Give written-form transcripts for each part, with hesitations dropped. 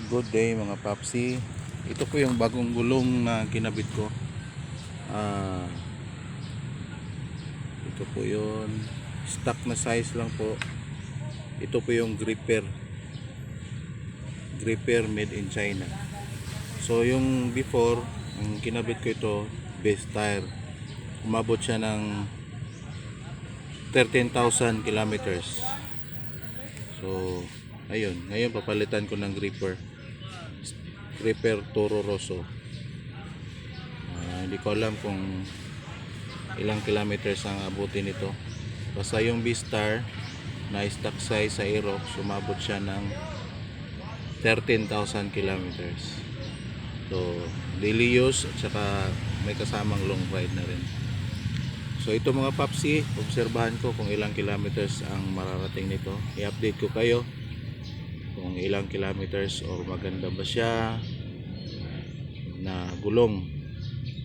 Good day mga papsi. Ito po yung bagong gulong na kinabit ko. Ito po yun. Stock na size lang po. Ito po yung gripper. Gripper made in China. So yung before, ang kinabit ko ito, base tire. Umabot siya ng 13,000 kilometers. So ayun, ngayon papalitan ko ng gripper Toro Rosso. Hindi ko alam kung ilang kilometers ang abutin nito. Basta yung B-Star na stock size sa Aerox, sumabot siya ng 13,000 kilometers. So daily use at saka may kasamang long ride na rin. So ito mga papsi, obserbahan ko kung ilang kilometers ang mararating nito. I-update ko kayo kung ilang kilometers or maganda ba siya na gulong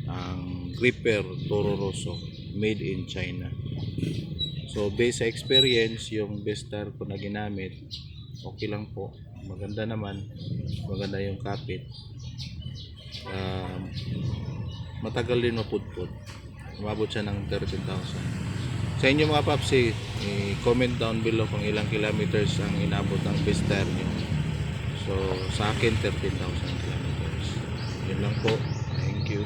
ang gripper Toro Rosso made in China. So based sa experience, yung B-Star ko na ginamit, okay lang po, maganda naman, maganda yung kapit, matagal din mapudpud, umabot siya ng 13,000. Sa inyo mga papsi, comment down below kung ilang kilometers ang inabot ng B-Star nyo. So sa akin 13,000 kilometers. Yun lang po. Thank you.